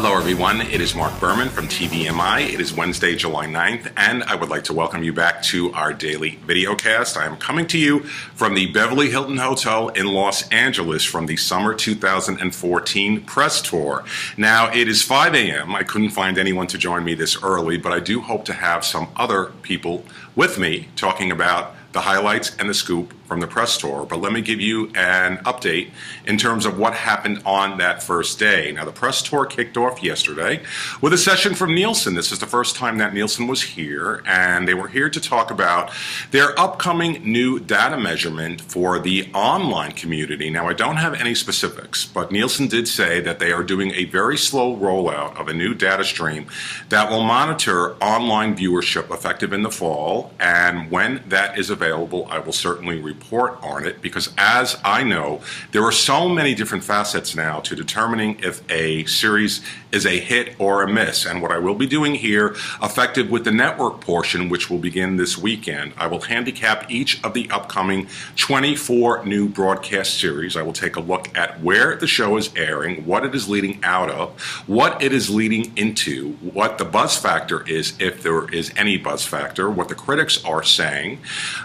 Hello everyone, it is Mark Berman from TVMI. It is Wednesday, July 9th, and I would like to welcome you back to our daily videocast. I am coming to you from the Beverly Hilton Hotel in Los Angeles from the summer 2014 press tour. Now, it is 5 a.m. I couldn't find anyone to join me this early, but I do hope to have some other people with me talking about the highlights and the scoop from the press tour. But let me give you an update in terms of what happened on that first day. Now, the press tour kicked off yesterday with a session from Nielsen. This is the first time that Nielsen was here, and they were here to talk about their upcoming new data measurement for the online community. Now, I don't have any specifics, but Nielsen did say that they are doing a very slow rollout of a new data stream that will monitor online viewership effective in the fall, and when that is available, I will certainly report on it, because as I know, there are so many different facets now to determining if a series is a hit or a miss. And what I will be doing here, effective with the network portion, which will begin this weekend, I will handicap each of the upcoming 24 new broadcast series. I will take a look at where the show is airing, what it is leading out of, what it is leading into, what the buzz factor is, if there is any buzz factor, what the critics are saying,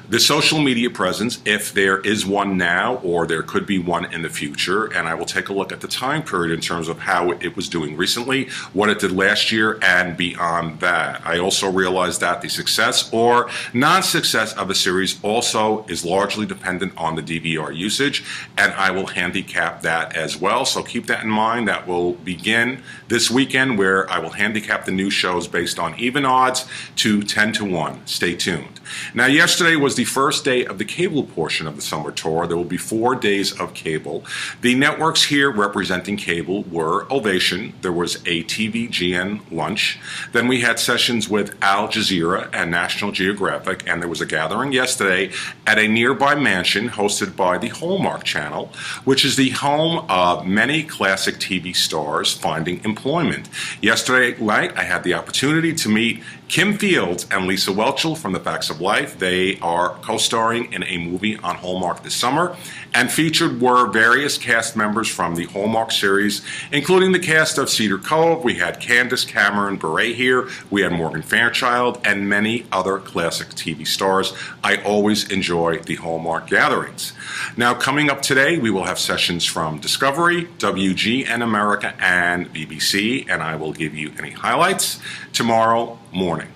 the social media presence, if there is one now or there could be one in the future, and I will take a look at the time period in terms of how it was doing recently, what it did last year, and beyond that. I also realize that the success or non-success of a series also is largely dependent on the DVR usage, and I will handicap that as well. So keep that in mind. That will begin this weekend, where I will handicap the new shows based on even odds to 10-1. Stay tuned. Now, yesterday was the first day of the cable portion of the summer tour. There will be 4 days of cable. The networks here representing cable were Ovation. There was a TVGN lunch. Then we had sessions with Al Jazeera and National Geographic, and there was a gathering yesterday at a nearby mansion hosted by the Hallmark Channel, which is the home of many classic TV stars finding employment. Yesterday night, I had the opportunity to meet Kim Fields and Lisa Whelchel from The Facts of Life. They are co-starring in a movie on Hallmark this summer, and featured were various cast members from the Hallmark series, including the cast of Cedar Cove. We had Candace Cameron Bure here, we had Morgan Fairchild, and many other classic TV stars. I always enjoy the Hallmark gatherings. Now, coming up today, we will have sessions from Discovery, WGN America, and BBC, and I will give you any highlights tomorrow morning.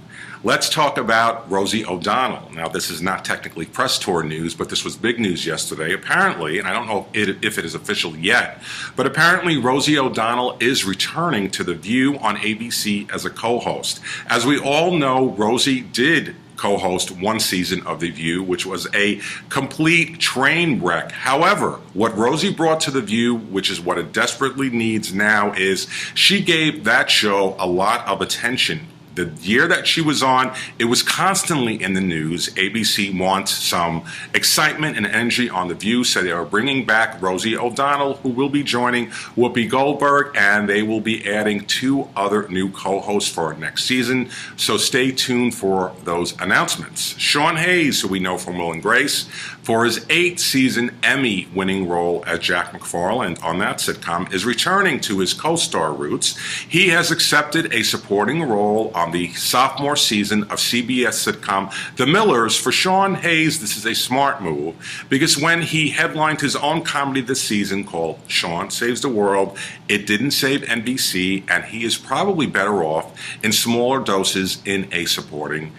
Let's talk about Rosie O'Donnell. Now, this is not technically press tour news, but this was big news yesterday. Apparently, and I don't know if it is official yet, but apparently Rosie O'Donnell is returning to The View on ABC as a co-host. As we all know, Rosie did co-host one season of The View, which was a complete train wreck. However, what Rosie brought to The View, which is what it desperately needs now, is she gave that show a lot of attention. The year that she was on, it was constantly in the news. ABC wants some excitement and energy on The View, so they are bringing back Rosie O'Donnell, who will be joining Whoopi Goldberg, and they will be adding 2 other new co-hosts for next season. So stay tuned for those announcements. Sean Hayes, who we know from Will and Grace, for his 8th-season Emmy-winning role as Jack McFarland on that sitcom, is returning to his co-star roots. He has accepted a supporting role on the sophomore season of CBS sitcom The Millers. For Sean Hayes, this is a smart move, because when he headlined his own comedy this season called Sean Saves the World, it didn't save NBC, and he is probably better off in smaller doses in a supporting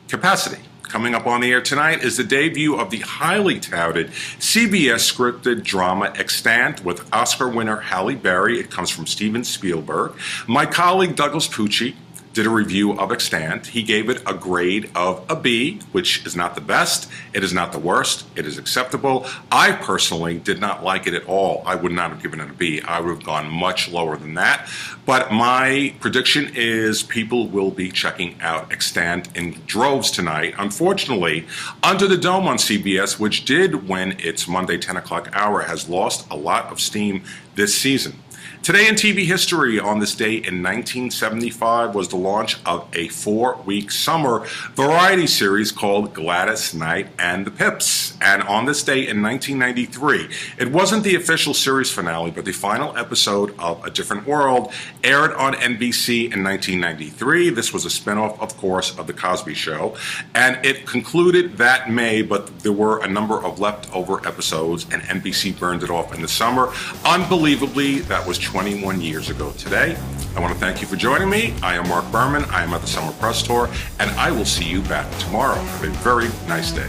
capacity. Coming up on the air tonight is the debut of the highly touted CBS scripted drama Extant with Oscar winner Halle Berry. It comes from Steven Spielberg. My colleague Douglas Pucci did a review of Extant. He gave it a grade of a B, which is not the best, it is not the worst, it is acceptable. I personally did not like it at all. I would not have given it a B. I would have gone much lower than that. But my prediction is people will be checking out Extant in droves tonight. Unfortunately, Under the Dome on CBS, which did win its Monday 10 o'clock hour, has lost a lot of steam this season. Today in TV history, on this day in 1975, was the launch of a 4-week summer variety series called Gladys Knight and the Pips. And on this day in 1993, it wasn't the official series finale, but the final episode of A Different World aired on NBC in 1993. This was a spinoff, of course, of The Cosby Show. And it concluded that May, but there were a number of leftover episodes, and NBC burned it off in the summer. Unbelievably, that was 21 years ago today. I want to thank you for joining me. I am Mark Berman. I am at the Summer Press Tour, and I will see you back tomorrow. Have a very nice day.